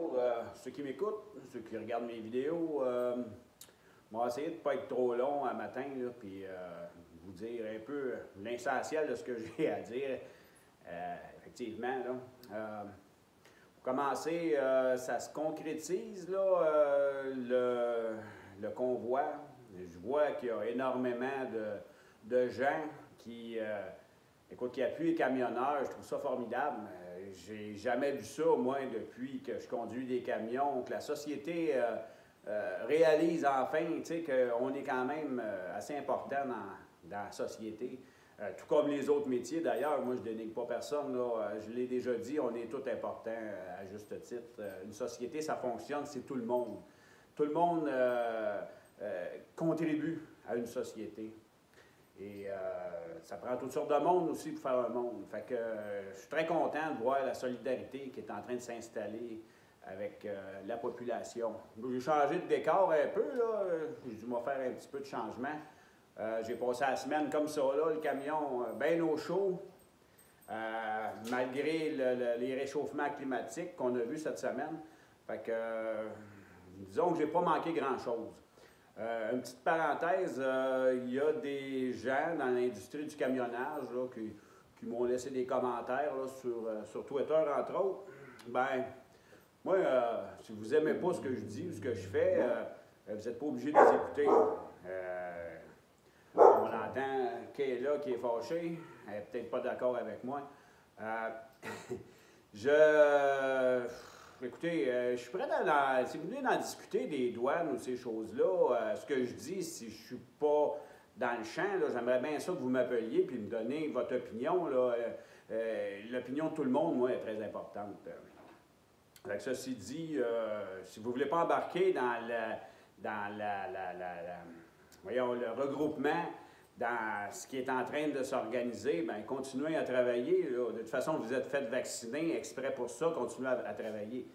bonjour ceux qui m'écoutent, ceux qui regardent mes vidéos. Je vais essayer de ne pas être trop long un matin, puis vous dire un peu l'essentiel de ce que j'ai à dire. Effectivement, pour commencer, ça se concrétise, le convoi. Je vois qu'il y a énormément de gens qui appuient les camionneurs. Je trouve ça formidable. J'ai jamais vu ça, moi, depuis que je conduis des camions, que la société réalise enfin qu'on est quand même assez important dans la société. Tout comme les autres métiers, d'ailleurs. Moi, je ne dénigre pas personne. Je l'ai déjà dit, on est tous importants à juste titre. Une société, ça fonctionne, c'est tout le monde. Tout le monde contribue à une société. Et ça prend toutes sortes de monde aussi pour faire un monde. Fait que je suis très content de voir la solidarité qui est en train de s'installer avec la population. J'ai changé de décor un peu, là. J'ai dû me faire un petit peu de changement. J'ai passé la semaine comme ça, là, le camion bien au chaud, malgré les réchauffements climatiques qu'on a vus cette semaine. Fait que, disons que j'ai pas manqué grand-chose. Une petite parenthèse, il y a des gens dans l'industrie du camionnage là, qui m'ont laissé des commentaires là, sur Twitter, entre autres. Ben, moi, si vous n'aimez pas ce que je dis ou ce que je fais, vous n'êtes pas obligé de les écouter. On entend Kayla qui est fâchée, elle n'est peut-être pas d'accord avec moi. Écoutez, je suis prêt si vous voulez en discuter des douanes ou ces choses-là, ce que je dis, si je ne suis pas dans le champ, j'aimerais bien ça que vous m'appeliez et me donner votre opinion. L'opinion de tout le monde, moi, est très importante. Avec ceci dit, si vous ne voulez pas embarquer dans le regroupement, dans ce qui est en train de s'organiser, bien, continuez à travailler. Là. De toute façon, vous êtes fait vacciner exprès pour ça, continuez à travailler.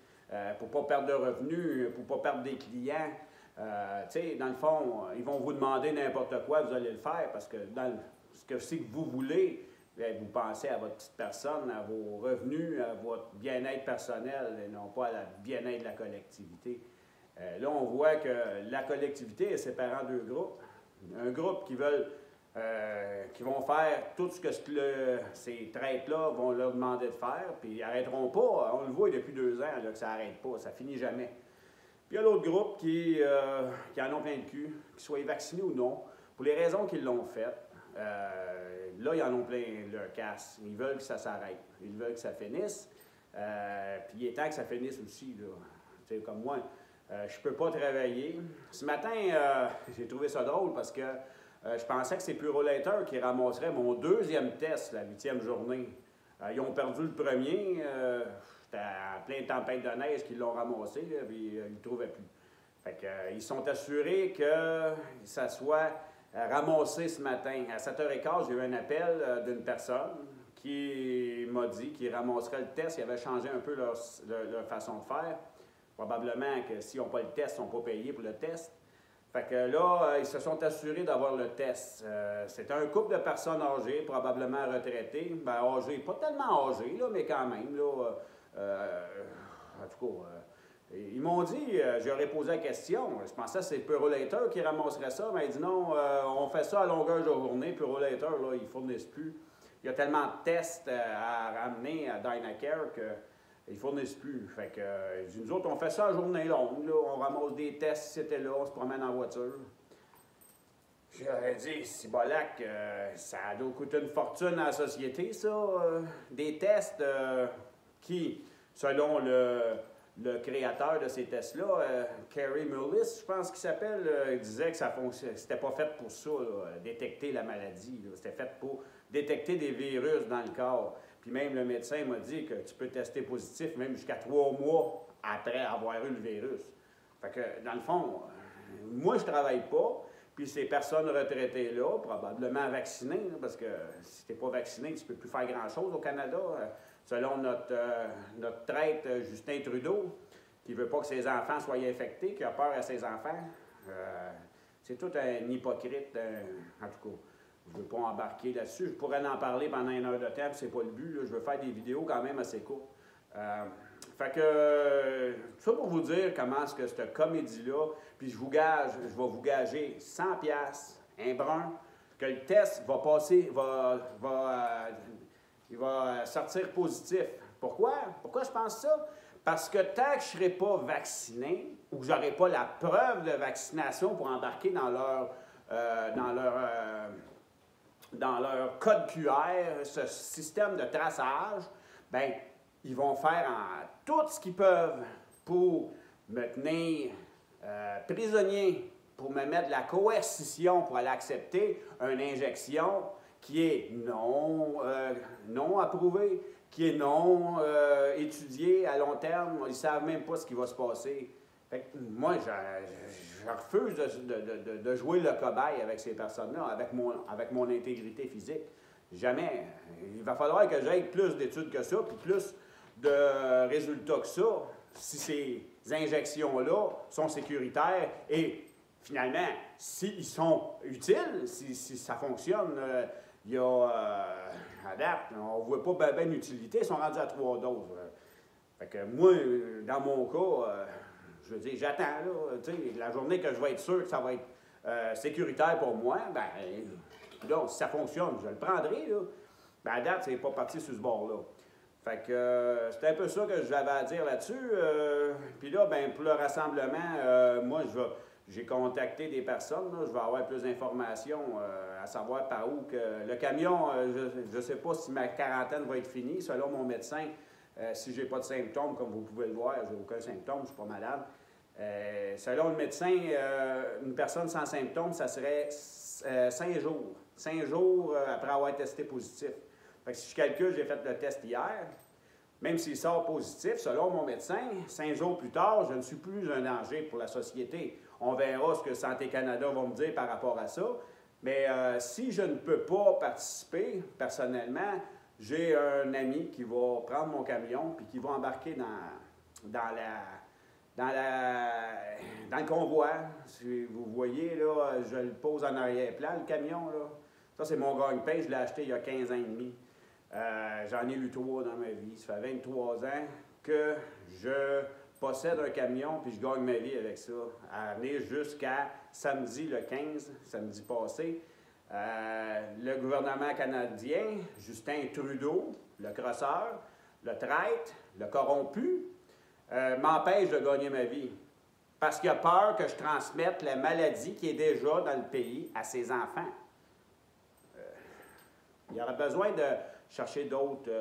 Pour ne pas perdre de revenus, pour ne pas perdre des clients. Dans le fond, ils vont vous demander n'importe quoi, vous allez le faire parce que dans ce que c'est que vous voulez, bien, vous pensez à votre petite personne, à vos revenus, à votre bien-être personnel et non pas à la bien-être de la collectivité. Là, on voit que la collectivité est séparée en deux groupes. Un groupe qui vont faire tout ce que ces traites-là vont leur demander de faire, puis ils n'arrêteront pas. On le voit depuis 2 ans là, que ça n'arrête pas, ça finit jamais. Puis il y a l'autre groupe qui en ont plein de cul, qu'ils soient vaccinés ou non, pour les raisons qu'ils l'ont fait. Là, ils en ont plein leur casse. Ils veulent que ça s'arrête. Ils veulent que ça finisse. Puis il est temps que ça finisse aussi. Là. Comme moi, je ne peux pas travailler. Ce matin, j'ai trouvé ça drôle parce que je pensais que c'est Purolator qui ramasserait mon 2e test, la 8e journée. Ils ont perdu le premier. C'était à plein de tempêtes de neige qu'ils l'ont ramassé, là, puis ils ne le trouvaient plus. Fait que, ils sont assurés que ça soit ramassé ce matin. À 7h15, j'ai eu un appel d'une personne qui m'a dit qu'ils ramasseraient le test. Ils avaient changé un peu leur façon de faire. Probablement que s'ils n'ont pas le test, ils ne sont pas payés pour le test. Fait que là, ils se sont assurés d'avoir le test. C'était un couple de personnes âgées, probablement retraitées. Ben, âgées, pas tellement âgées, là, mais quand même. Là, en tout cas, ils m'ont dit, j'aurais posé la question, je pensais que c'est Purolator qui ramasserait ça, mais il dit non, on fait ça à longueur de journée. Purolator, là, ils ne fournissent plus. Il y a tellement de tests à ramener à Dynacare que ils ne fournissent plus. Fait que, nous autres, on fait ça à journée longue. Là. On ramasse des tests, c'était là, on se promène en voiture. J'aurais dit, c'est bolac, ça doit coûter une fortune à la société, ça. Des tests qui, selon le créateur de ces tests-là, Kerry Mullis, je pense qu'il s'appelle, il disait que c'était pas fait pour ça, là, détecter la maladie. C'était fait pour détecter des virus dans le corps. Puis même le médecin m'a dit que tu peux tester positif même jusqu'à 3 mois après avoir eu le virus. Fait que, dans le fond, moi, je ne travaille pas, puis ces personnes retraitées-là, probablement vaccinées, parce que si tu n'es pas vacciné, tu ne peux plus faire grand-chose au Canada. Selon notre traite Justin Trudeau, qui ne veut pas que ses enfants soient infectés, qui a peur à ses enfants, c'est tout un hypocrite, en tout cas. Je ne veux pas embarquer là-dessus. Je pourrais en parler pendant 1 heure de temps, puis c'est pas le but. Là. Je veux faire des vidéos quand même assez courtes. Fait que, tout ça pour vous dire comment est-ce que cette comédie-là, puis je vais vous gager 100 pièces, un brun, que le test va passer, il va sortir positif. Pourquoi? Pourquoi je pense ça? Parce que tant que je ne serai pas vacciné, ou que je n'aurai pas la preuve de vaccination pour embarquer dans leur code QR, ce système de traçage, bien, ils vont faire tout ce qu'ils peuvent pour me tenir prisonnier, pour me mettre de la coercition pour aller accepter une injection qui est non approuvée, qui est non étudiée à long terme. Ils ne savent même pas ce qui va se passer. Fait que moi, je refuse de jouer le cobaye avec ces personnes-là, avec mon intégrité physique. Jamais. Il va falloir que j'aille plus d'études que ça, puis plus de résultats que ça, si ces injections-là sont sécuritaires et finalement, s'ils sont utiles, si ça fonctionne, il y a, à date, on ne voit pas bien d'utilité, ils sont rendus à 3 doses. Fait que moi, dans mon cas, je veux dire, j'attends, là, tu sais, la journée que je vais être sûr que ça va être sécuritaire pour moi, ben là, si ça fonctionne, je le prendrai, là. Ben à date, c'est pas parti sur ce bord-là. Fait que c'était un peu ça que j'avais à dire là-dessus. Puis là, ben pour le rassemblement, moi, j'ai contacté des personnes, là, je vais avoir plus d'informations, à savoir par où que le camion, je ne sais pas si ma quarantaine va être finie. Selon mon médecin, si je n'ai pas de symptômes, comme vous pouvez le voir, je n'ai aucun symptôme, je ne suis pas malade. Selon le médecin, une personne sans symptômes, ça serait 5 jours. 5 jours après avoir testé positif. Fait que si je calcule, j'ai fait le test hier, même s'il sort positif, selon mon médecin, 5 jours plus tard, je ne suis plus un danger pour la société. On verra ce que Santé Canada va me dire par rapport à ça. Mais si je ne peux pas participer, personnellement, j'ai un ami qui va prendre mon camion puis qui va embarquer dans le convoi. Si vous voyez, là, je le pose en arrière-plan, le camion. Là. Ça, c'est mon gagne-pain. Je l'ai acheté il y a 15 ans et demi. J'en ai eu 3 dans ma vie. Ça fait 23 ans que je possède un camion puis je gagne ma vie avec ça. À venir jusqu'à samedi le 15, samedi passé, le gouvernement canadien, Justin Trudeau, le crosseur, le traître, le corrompu, m'empêche de gagner ma vie. Parce qu'il a peur que je transmette la maladie qui est déjà dans le pays à ses enfants. Il y aurait besoin de chercher d'autres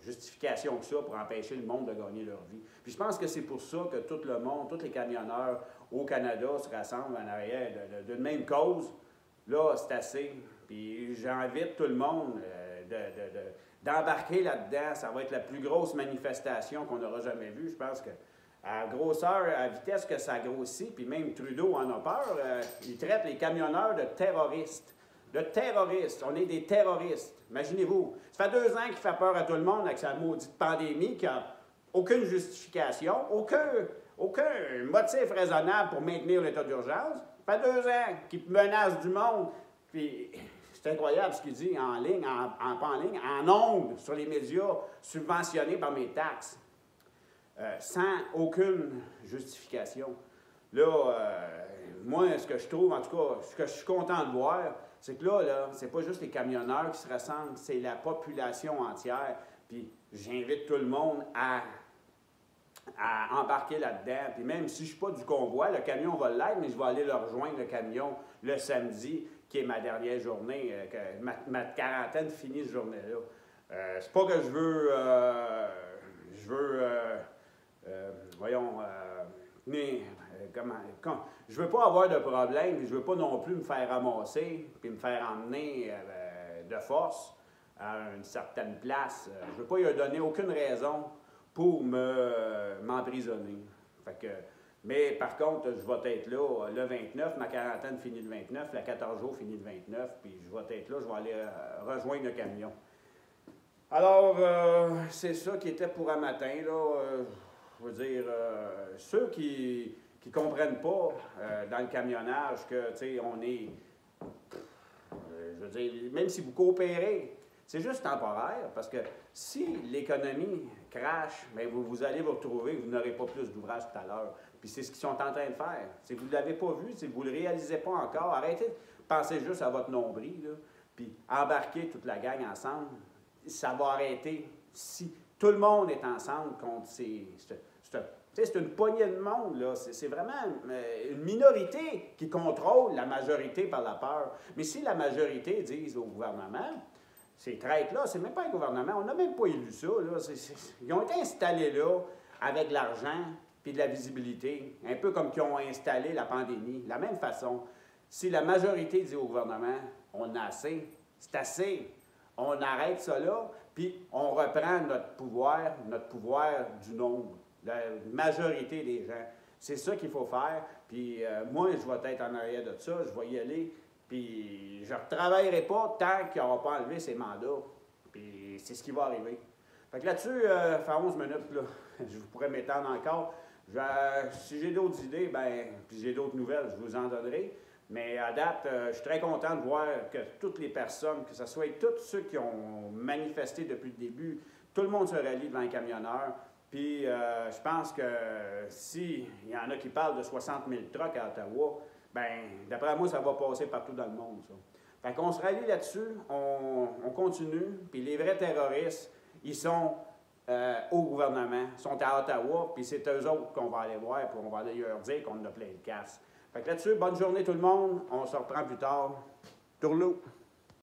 justifications que ça pour empêcher le monde de gagner leur vie. Puis je pense que c'est pour ça que tout le monde, tous les camionneurs au Canada se rassemblent en arrière d'une même cause. Là, c'est assez. Puis j'invite tout le monde d'embarquer là-dedans. Ça va être la plus grosse manifestation qu'on n'aura jamais vue. Je pense que à grosseur, à vitesse que ça grossit, puis même Trudeau en a peur, il traite les camionneurs de terroristes. De terroristes. On est des terroristes. Imaginez-vous. Ça fait 2 ans qu'il fait peur à tout le monde avec sa maudite pandémie qui n'a aucune justification, aucun motif raisonnable pour maintenir l'état d'urgence. Ça fait 2 ans qu'il menace du monde. Puis c'est incroyable ce qu'il dit en ligne, pas en ligne, en ondes sur les médias subventionnés par mes taxes. Sans aucune justification. Là, moi, ce que je trouve, en tout cas, ce que je suis content de voir, c'est que là, c'est pas juste les camionneurs qui se rassemblent, c'est la population entière. Puis j'invite tout le monde à embarquer là-dedans. Puis même si je ne suis pas du convoi, le camion va l'être, mais je vais aller le rejoindre, le camion, le samedi, qui est ma dernière journée, ma quarantaine finit cette journée-là. C'est pas que je veux je veux pas avoir de problème, puis je veux pas non plus me faire ramasser, puis me faire emmener de force à une certaine place. Je veux pas lui donner aucune raison pour m'emprisonner. Mais par contre, je vais être là le 29, ma quarantaine finit le 29, la 14 jours finit le 29, puis je vais être là, je vais aller rejoindre le camion. Alors, c'est ça qui était pour un matin, là. Je veux dire, ceux qui ne comprennent pas dans le camionnage que, tu sais, on est, je veux dire, même si vous coopérez, C'est juste temporaire, parce que si l'économie crache, bien, vous allez vous retrouver, vous n'aurez pas plus d'ouvrage tout à l'heure. Puis c'est ce qu'ils sont en train de faire. Si vous ne l'avez pas vu, si vous ne le réalisez pas encore, arrêtez de penser juste à votre nombril, là, puis embarquez toute la gang ensemble. Ça va arrêter si tout le monde est ensemble contre c'est une poignée de monde, là. C'est vraiment une minorité qui contrôle la majorité par la peur. Mais si la majorité dit au gouvernement, ces traites-là, c'est même pas un gouvernement, on n'a même pas élu ça, là. Ils ont été installés là avec de l'argent puis de la visibilité, un peu comme qu'ils ont installé la pandémie. De la même façon, si la majorité dit au gouvernement, on a assez, c'est assez, on arrête ça là, puis on reprend notre pouvoir du nombre. La majorité des gens. C'est ça qu'il faut faire. Puis moi, je vais être en arrière de ça, je vais y aller. Puis je ne retravaillerai pas tant qu'il n'aura pas enlevé ses mandats. Puis c'est ce qui va arriver. Fait que là-dessus, ça fait 11 minutes, là. Je pourrais m'étendre encore. Si j'ai d'autres idées, ben, puis j'ai d'autres nouvelles, je vous en donnerai. Mais à date, je suis très content de voir que toutes les personnes, que ce soit tous ceux qui ont manifesté depuis le début, tout le monde se rallie devant un camionneur. Puis, je pense que s'il y en a qui parlent de 60 000 trucks à Ottawa, bien, d'après moi, ça va passer partout dans le monde, ça. Fait qu'on se rallie là-dessus, on continue, puis les vrais terroristes, ils sont au gouvernement, sont à Ottawa, puis c'est eux autres qu'on va aller voir, puis on va aller leur dire qu'on a plein de casse. Fait que là-dessus, bonne journée tout le monde, on se reprend plus tard. Tourlou!